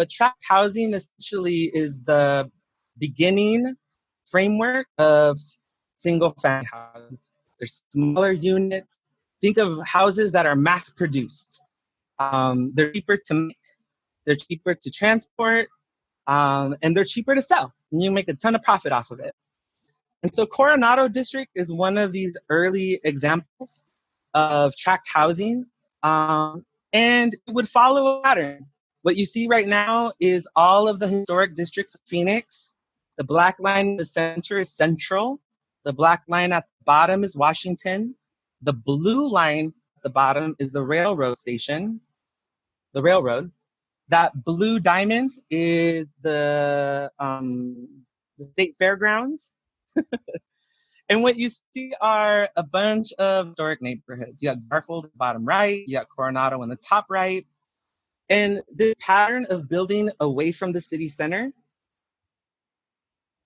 But tract housing essentially is the beginning framework of single family housing. There's smaller units. Think of houses that are mass produced. They're cheaper to make, they're cheaper to transport, and they're cheaper to sell. And you make a ton of profit off of it. And so Coronado District is one of these early examples of tract housing. And it would follow a pattern. What you see right now is all of the historic districts of Phoenix. The black line in the center is Central. The black line at the bottom is Washington. The blue line at the bottom is the railroad station, the railroad. That blue diamond is the state fairgrounds. And what you see are a bunch of historic neighborhoods. You got Garfield at the bottom right, you got Coronado in the top right. And this pattern of building away from the city center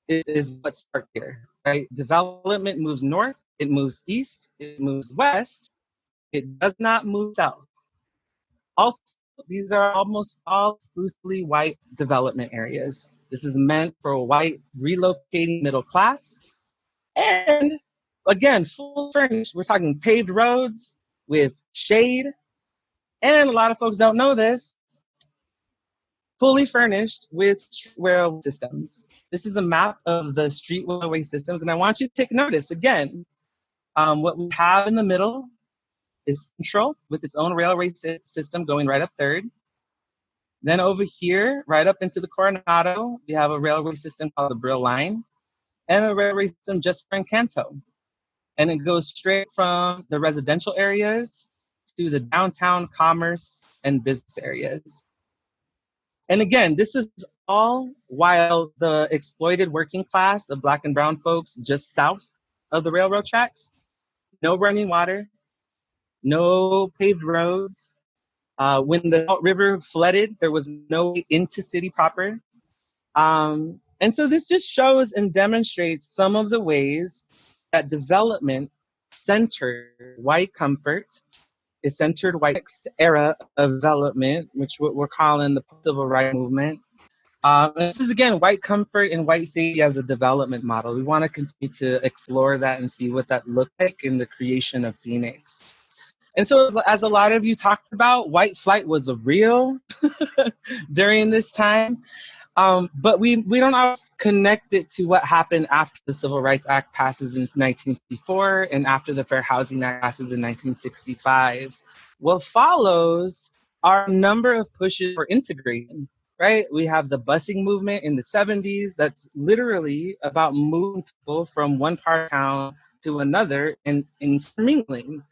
is what starts here, right? Development moves north, it moves east, it moves west, it does not move south. Also, these are almost all exclusively white development areas. This is meant for a white relocating middle class. And again, full furnished, we're talking paved roads with shade. And a lot of folks don't know this, fully furnished with railway systems. This is a map of the street railway systems. And I want you to take notice again. What we have in the middle is Central with its own railway system going right up third. Then over here, right up into the Coronado, we have a railway system called the Brill Line and a railway system just for Encanto. And it goes straight from the residential areas to the downtown commerce and business areas. And again, this is all while the exploited working class of Black and brown folks just south of the railroad tracks, no running water, no paved roads. When the Salt River flooded, there was no way into city proper. And so this just shows and demonstrates some of the ways that development centered white comfort, is centered white next era of development, which what we're calling the civil rights movement. This is again white comfort and white safety as a development model. We want to continue to explore that and see what that looked like in the creation of Phoenix. And so as a lot of you talked about, white flight was a real during this time. But we don't always connect it to what happened after the Civil Rights Act passes in 1964 and after the Fair Housing Act passes in 1965. What follows are a number of pushes for integrating, right? We have the busing movement in the 70s that's literally about moving people from one part of town to another and intermingling.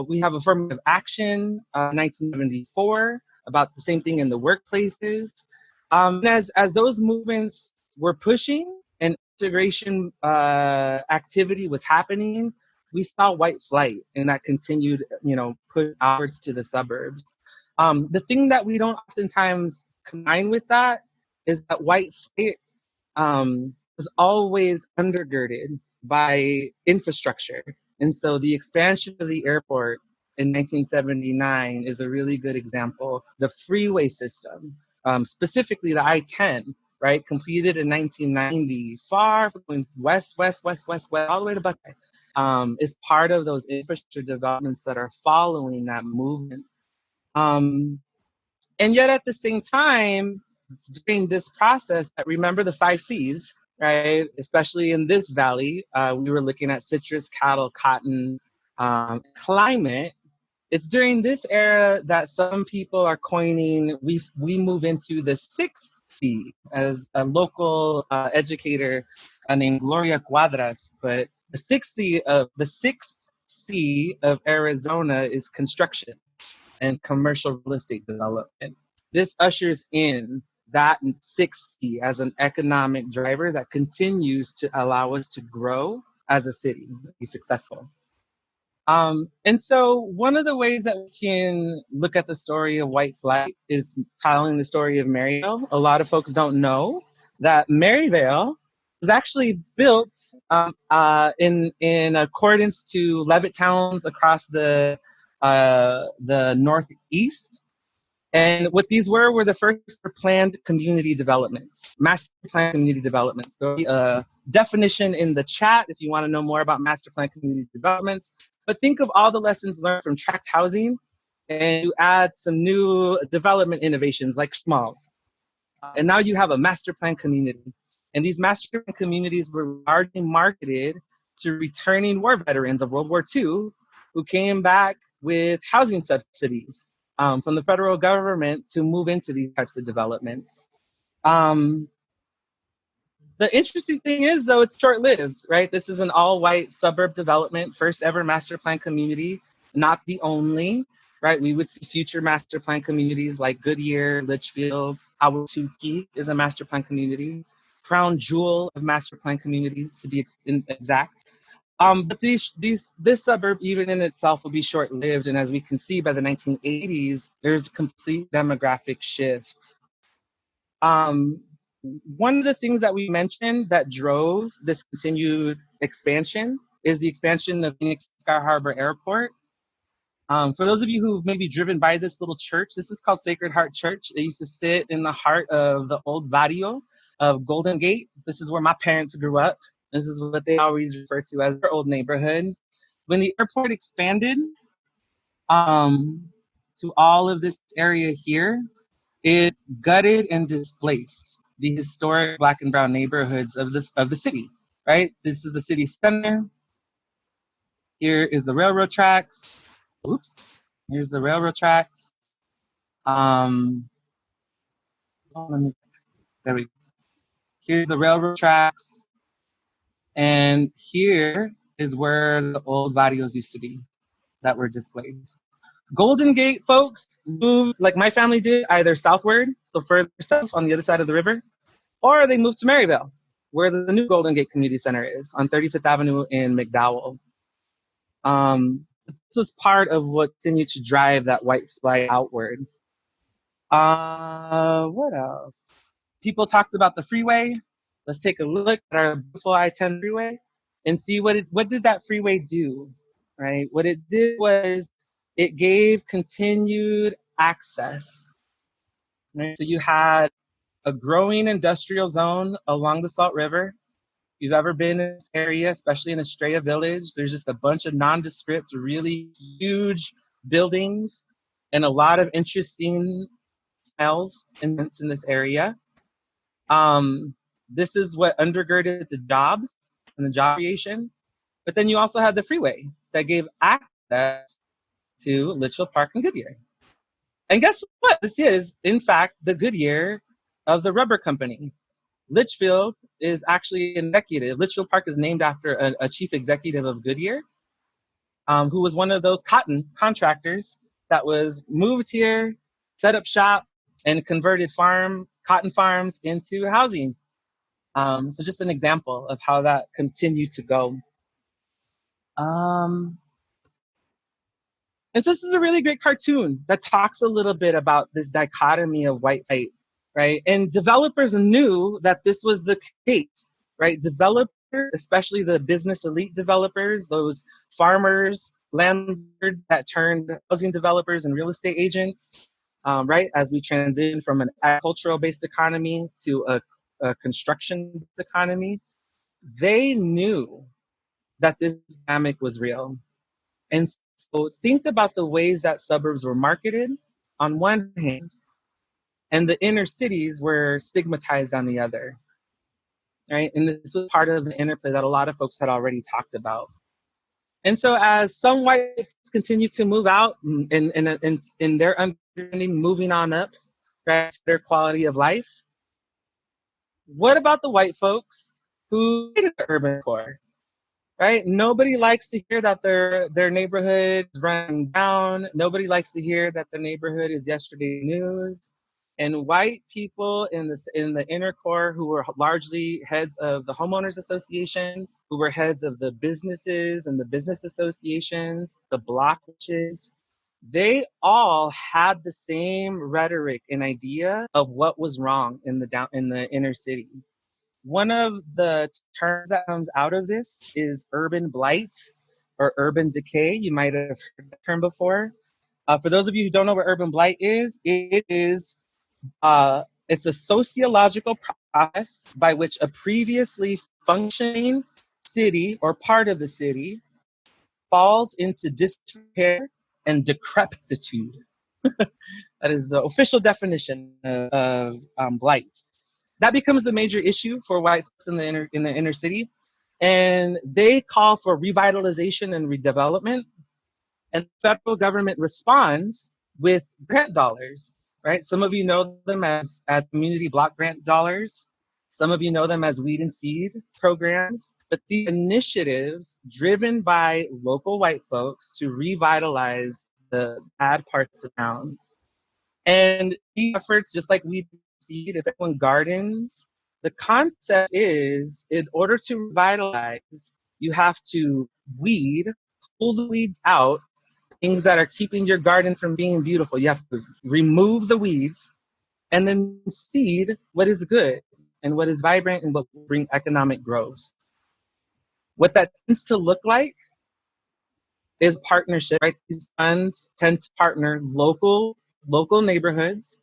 We have affirmative action, 1974, about the same thing in the workplaces. And as those movements were pushing and integration activity was happening, we saw white flight, and that continued, push outwards to the suburbs. The thing that we don't oftentimes combine with that is that white flight was always undergirded by infrastructure. And so the expansion of the airport in 1979 is a really good example. The freeway system, specifically the I-10, right, completed in 1990, far from going west, all the way to Buckeye, is part of those infrastructure developments that are following that movement. And yet at the same time, during this process, remember the 5 C's, right? Especially in this valley, we were looking at citrus, cattle, cotton, climate. It's during this era that some people are coining, we move into the 6th C, as a local educator named Gloria Cuadras put. The 6th C of Arizona is construction and commercial real estate development. This ushers in that 6th C as an economic driver that continues to allow us to grow as a city, be successful. And so one of the ways that we can look at the story of white flight is telling the story of Maryvale. A lot of folks don't know that Maryvale was actually built in accordance to Levitt towns across the northeast. And what these were the first planned community developments, master plan community developments. There'll be a definition in the chat if you want to know more about master plan community developments. But think of all the lessons learned from tract housing, and you add some new development innovations like malls. And now you have a master plan community. And these master plan communities were largely marketed to returning war veterans of World War II who came back with housing subsidies from the federal government to move into these types of developments. The interesting thing is, though, it's short-lived, right? This is an all-white suburb development, first ever master plan community, not the only, right? We would see future master plan communities like Goodyear, Litchfield, Ahwatukee is a master plan community, crown jewel of master plan communities to be exact. But this suburb, even in itself, will be short-lived. And as we can see by the 1980s, there's a complete demographic shift. One of the things that we mentioned that drove this continued expansion is the expansion of Phoenix Sky Harbor Airport. For those of you who've maybe driven by this little church, this is called Sacred Heart Church. It used to sit in the heart of the old barrio of Golden Gate. This is where my parents grew up. This is what they always refer to as their old neighborhood. When the airport expanded to all of this area here, it gutted and displaced the historic Black and brown neighborhoods of the city, right? This is the city center. Here is the railroad tracks. Oops, here's the railroad tracks. There we go. Here's the railroad tracks. And here is where the old barrios used to be that were displaced. Golden Gate folks moved, like my family did, either southward, so further south on the other side of the river, or they moved to Maryville, where the new Golden Gate Community Center is, on 35th Avenue in McDowell. This was part of what continued to drive that white flight outward. What else? People talked about the freeway. Let's take a look at our beautiful I-10 freeway and see what did that freeway do, right? What it did was it gave continued access, right? So you had a growing industrial zone along the Salt River. If you've ever been in this area, especially in Estrella Village, there's just a bunch of nondescript, really huge buildings and a lot of interesting smells in this area. This is what undergirded the jobs and the job creation. But then you also had the freeway that gave access to Litchfield Park and Goodyear. And guess what? This is, in fact, the Goodyear of the rubber company. Litchfield is actually an executive. Litchfield Park is named after a chief executive of Goodyear, who was one of those cotton contractors that was moved here, set up shop, and converted cotton farms into housing. So just an example of how that continued to go. And so this is a really great cartoon that talks a little bit about this dichotomy of white flight, right? And developers knew that this was the case, right? Developers, especially the business elite developers, those farmers, landlords that turned housing developers and real estate agents, right? As we transition from an agricultural-based economy to a construction-based economy, they knew that this dynamic was real. And so think about the ways that suburbs were marketed on one hand, and the inner cities were stigmatized on the other, right? And this was part of the interplay that a lot of folks had already talked about. And so as some white folks continue to move out in their understanding, moving on up, right, to their quality of life, what about the white folks who hated the urban core? Right? Nobody likes to hear that their neighborhood is running down. Nobody likes to hear that the neighborhood is yesterday news. And white people in the inner core, who were largely heads of the homeowners associations, who were heads of the businesses and the business associations, the block witches, they all had the same rhetoric and idea of what was wrong in the inner city. One of the terms that comes out of this is urban blight or urban decay. You might have heard that term before. For those of you who don't know what urban blight is, it's a sociological process by which a previously functioning city or part of the city falls into disrepair and decrepitude. That is the official definition of blight. That becomes a major issue for white folks in the inner city, and they call for revitalization and redevelopment. And the federal government responds with grant dollars, right? Some of you know them as community block grant dollars. Some of you know them as weed and seed programs. But the initiatives driven by local white folks to revitalize the bad parts of town. And these efforts, just like weed and seed, if everyone gardens, the concept is in order to revitalize, you have to weed, pull the weeds out, things that are keeping your garden from being beautiful. You have to remove the weeds and then seed what is good and what is vibrant and what will bring economic growth. What that tends to look like is partnership, right? These funds tend to partner local neighborhoods.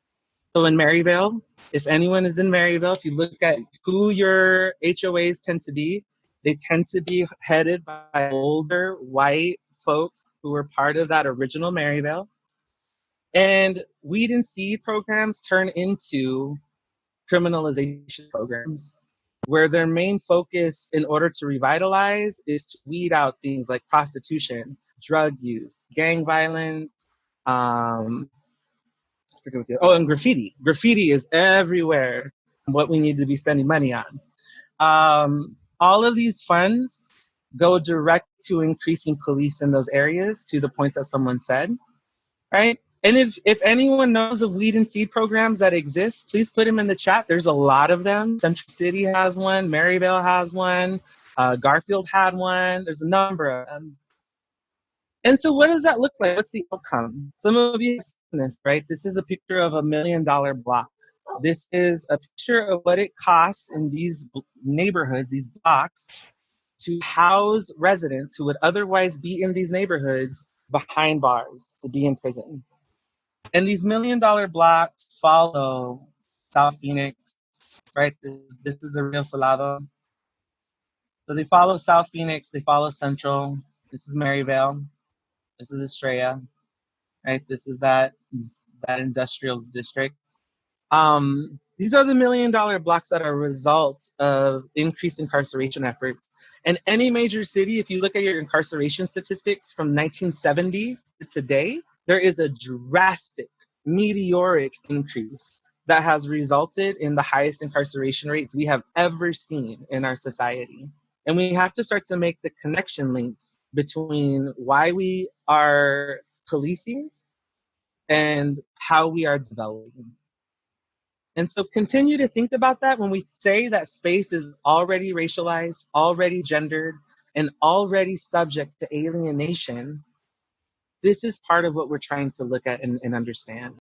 So in Maryvale, if anyone is in Maryvale, if you look at who your HOAs tend to be, they tend to be headed by older white folks who were part of that original Maryvale. And weed and seed programs turn into criminalization programs where their main focus in order to revitalize is to weed out things like prostitution, drug use, gang violence, and graffiti. Graffiti is everywhere, what we need to be spending money on. All of these funds go direct to increasing police in those areas, to the points that someone said, right? And if anyone knows of weed and seed programs that exist, please put them in the chat. There's a lot of them. Central City has one. Maryvale has one. Garfield had one. There's a number of them. And so what does that look like? What's the outcome? Some of you have seen this, right? This is a picture of $1 million block. This is a picture of what it costs in these neighborhoods, these blocks, to house residents who would otherwise be in these neighborhoods behind bars, to be in prison. And these $1 million blocks follow South Phoenix, right? This is the Rio Salado. So they follow South Phoenix, they follow Central. This is Maryvale. This is Estrella, right? This is that industrial district. These are the $1 million blocks that are results of increased incarceration efforts. And any major city, if you look at your incarceration statistics from 1970 to today, there is a drastic, meteoric increase that has resulted in the highest incarceration rates we have ever seen in our society. And we have to start to make the connection links between why we are policing and how we are developing. And so continue to think about that when we say that space is already racialized, already gendered, and already subject to alienation. This is part of what we're trying to look at and understand.